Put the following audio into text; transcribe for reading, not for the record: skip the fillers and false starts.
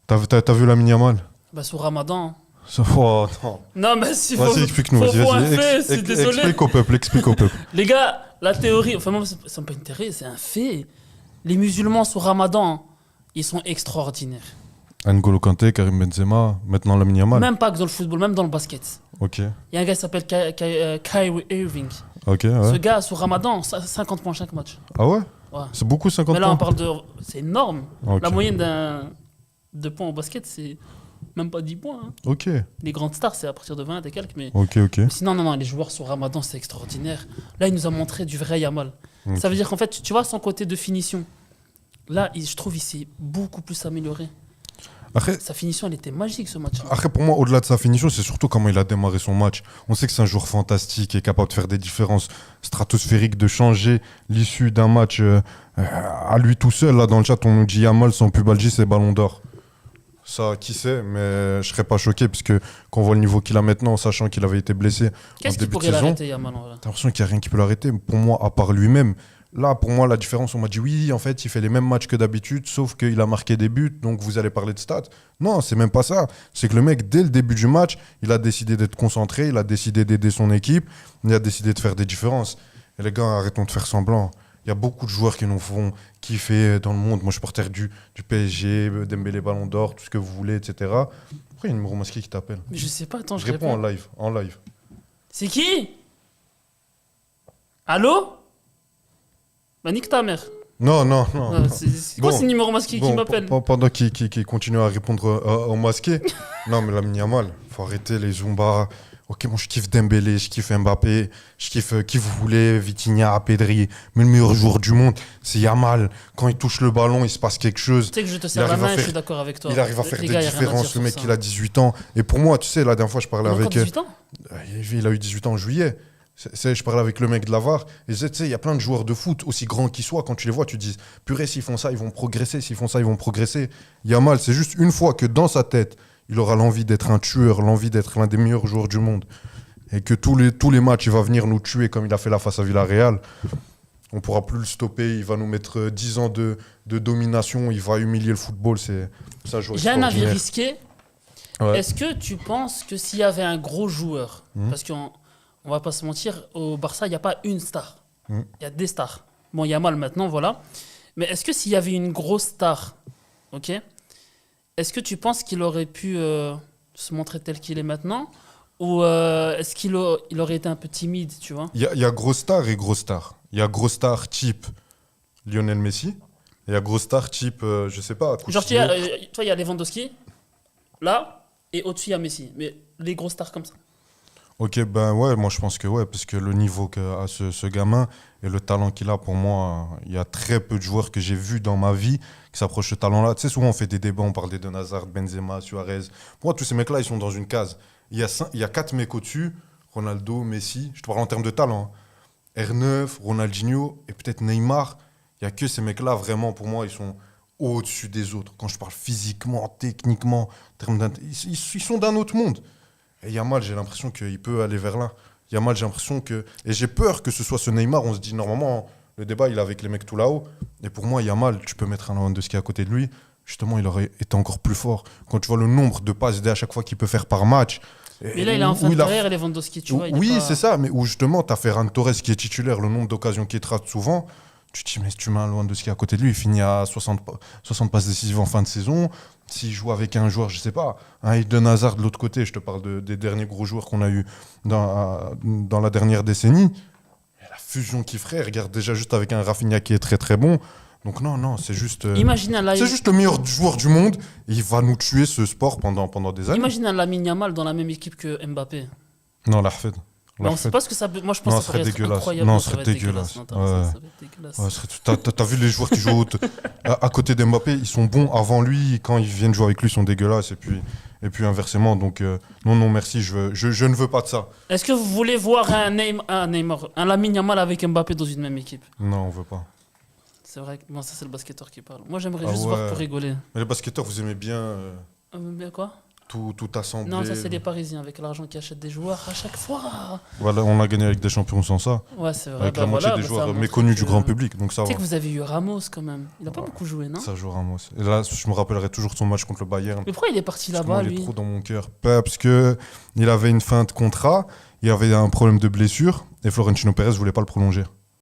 T'as vu Lamine Yamal? Bah, sous Ramadan. Oh, non. Non, mais si faut. Vas-y, explique-nous. Faut un Vas-y, fait, c'est désolé. explique au peuple, explique au peuple. Les gars, la théorie, enfin, moi, c'est pas une théorie, c'est un fait. Les musulmans sous Ramadan, ils sont extraordinaires. N'Golo Kanté, Karim Benzema, maintenant Lamine Yamal. Même pas que dans le football, même dans le basket. Ok, Il y a un gars qui s'appelle Kyrie Irving. ok, Ce ouais. gars, sous Ramadan, 50 points chaque match. Ah ouais? Ouais. C'est beaucoup 50 Mais là, on points? parle de. C'est énorme. Ok. La moyenne de points au basket, c'est même pas 10 points. Hein. Ok, Les grandes stars, c'est à partir de 20 et quelques. Mais ok. sinon, non, les joueurs sur Ramadan, c'est extraordinaire. Là, il nous a montré du vrai Yamal. Ok. Ça veut dire qu'en fait, tu vois son côté de finition. Là, je trouve qu'il s'est beaucoup plus amélioré. Après, Sa finition, elle était magique ce match. Après, pour moi, au-delà de sa finition, c'est surtout comment il a démarré son match. On sait que c'est un joueur fantastique et capable de faire des différences stratosphériques, de changer l'issue d'un match à lui tout seul. Là, dans le chat, on nous dit Yamal sans Pubalgi, c'est Ballon d'Or. Ça, qui sait, mais je serais pas choqué, parce que quand on voit le niveau qu'il a maintenant, sachant qu'il avait été blessé en Qu'est-ce qui début de pourrait saison, l'arrêter, Yamal en vrai? t'as l'impression qu'il n'y a rien qui peut l'arrêter. Pour moi, à part lui-même. Là, pour moi, la différence, on m'a dit oui, en fait, il fait les mêmes matchs que d'habitude, sauf qu'il a marqué des buts, donc vous allez parler de stats. Non, c'est même pas ça. C'est que le mec, dès le début du match, il a décidé d'être concentré, il a décidé d'aider son équipe, il a décidé de faire des différences. Et les gars, arrêtons de faire semblant. Il y a beaucoup de joueurs qui nous font kiffer dans le monde. Moi, je suis porteur du PSG, Dembélé, Ballon d'Or, tout ce que vous voulez, etc. Pourquoi il y a un numéro masqué qui t'appelle? Mais je sais pas, attends, Je je réponds réponds. en live. C'est qui? Allô? Bah, nique ta mère. Non. C'est quoi Bon, ce numéro masqué qui m'appelle? Pendant qu'il continue à répondre au masqué, non, mais Lamine Yamal, faut arrêter les Zumba. Ok, moi je kiffe Dembélé, je kiffe Mbappé, je kiffe qui vous voulez, Vitinha, Pedri, mais le meilleur joueur du monde, c'est Yamal. Quand il touche le ballon, il se passe quelque chose. Tu sais que je te serre la arrive à main et je faire- suis d'accord avec toi. Il arrive à faire Les des gars, y a rien à dire différences. sur Le mec, ça. il a 18 ans. Et pour moi, tu sais, la dernière fois, je parlais Il a encore avec. 18 ans? Il a eu 18 ans en juillet. Je parlais avec le mec de la VAR. Et tu sais, il y a plein de joueurs de foot, aussi grands qu'ils soient. Quand tu les vois, tu te dis purée, s'ils font ça, ils vont progresser. S'ils font ça, ils vont progresser. Yamal, c'est juste une fois que dans sa tête, il aura l'envie d'être un tueur, l'envie d'être l'un des meilleurs joueurs du monde. Et que tous les matchs, il va venir nous tuer comme il a fait là face à Villarreal. On pourra plus le stopper. Il va nous mettre 10 ans de domination. Il va humilier le football. C'est un joueur J'ai un avis extraordinaire. risqué. Ouais. Est-ce que tu penses que s'il y avait un gros joueur, Mhm. parce qu'on on va pas se mentir, au Barça, il n'y a pas une star. Mhm. Il y a des stars. Bon, il y a mal maintenant, voilà. Mais est-ce que s'il y avait une grosse star, ok, est-ce que tu penses qu'il aurait pu se montrer tel qu'il est maintenant? Ou est-ce il aurait été un peu timide, tu vois? Il y a gros star et gros star. Il y a gros star type Lionel Messi. Et il y a gros star type, je sais pas, Genre, Coutinho. toi, il y a Lewandowski, là, et au-dessus, il y a Messi. Mais les grosses stars comme ça. Ok, ben ouais, moi je pense que ouais, parce que le niveau qu'a ce gamin et le talent qu'il a, pour moi, il y a très peu de joueurs que j'ai vus dans ma vie qui s'approchent de ce talent-là. Tu sais, souvent on fait des débats, on parle d'Eden Hazard, Benzema, Suarez. Pour moi, tous ces mecs-là, ils sont dans une case. Il y a 4 mecs au-dessus, Ronaldo, Messi, je te parle en termes de talent, hein. R9, Ronaldinho et peut-être Neymar. Il n'y a que ces mecs-là, vraiment, pour moi, ils sont au-dessus des autres. Quand je parle physiquement, techniquement, en termes ils sont d'un autre monde. Et Yamal, j'ai l'impression qu'il peut aller vers là. Yamal, j'ai l'impression que... Et j'ai peur que ce soit ce Neymar. On se dit, normalement, le débat, il est avec les mecs tout là-haut. Et pour moi, Yamal, tu peux mettre un Lewandowski à côté de lui. Justement, il aurait été encore plus fort. Quand tu vois le nombre de passes D à chaque fois qu'il peut faire par match. Mais là, il est en fin de carrière et Lewandowski, tu vois. Oui, c'est ça. Mais où justement, tu as Ferran Torres qui est titulaire, le nombre d'occasions qu'il rate souvent. Tu te dis, mais si tu mets un Lewandowski à côté de lui, il finit à 60 passes décisives en fin de saison. S'il joue avec un joueur, je sais pas, un Eden Hazard de l'autre côté, je te parle des derniers gros joueurs qu'on a eu dans la dernière décennie. Et la fusion qu'il ferait, regarde déjà juste avec un Rafinha qui est très très bon. Donc non, c'est juste, Imagine un c'est juste le meilleur joueur du monde. Et il va nous tuer ce sport pendant des années. Imagine un Lamine Yamal dans la même équipe que Mbappé. Non, l'Arfed. Non, c'est pas ce que ça. Moi, je pense Non, que ça pourrait ce serait être dégueulasse. incroyable. Non, ça ce serait va être dégueulasse. Non, Ouais. ça va être dégueulasse. Ouais, t'as vu les joueurs qui jouent à côté d'Mbappé, ils sont bons avant lui. Quand ils viennent jouer avec lui, ils sont dégueulasses. Et puis inversement. Donc non, merci. Je ne veux pas de ça. Est-ce que vous voulez voir un Lamine Yamal avec Mbappé dans une même équipe? Non, on veut pas. C'est vrai que bon, ça, c'est le basketteur qui parle. Moi, j'aimerais Ah juste ouais. voir pour rigoler. Mais les basketteurs, vous aimez bien. Bien quoi? tout assemblé. Non, ça c'est les Parisiens avec l'argent qui achètent des joueurs à chaque fois. Voilà, on a gagné avec des champions sans ça. Ouais, c'est vrai. Avec Bah la moitié voilà, des bah, ça joueurs a montré méconnus du que- grand public. Donc ça Tu sais va. que vous avez eu Ramos quand même. Il a pas Ouais. beaucoup joué, non? Ça joue Ramos. Et là, je me rappellerai toujours de son match contre le Bayern. Mais pourquoi il est parti Parce que là-bas, moi, il est lui? trop dans mon cœur. Parce que il avait une fin de contrat, il avait un problème de blessure et Florentino Pérez voulait pas le prolonger.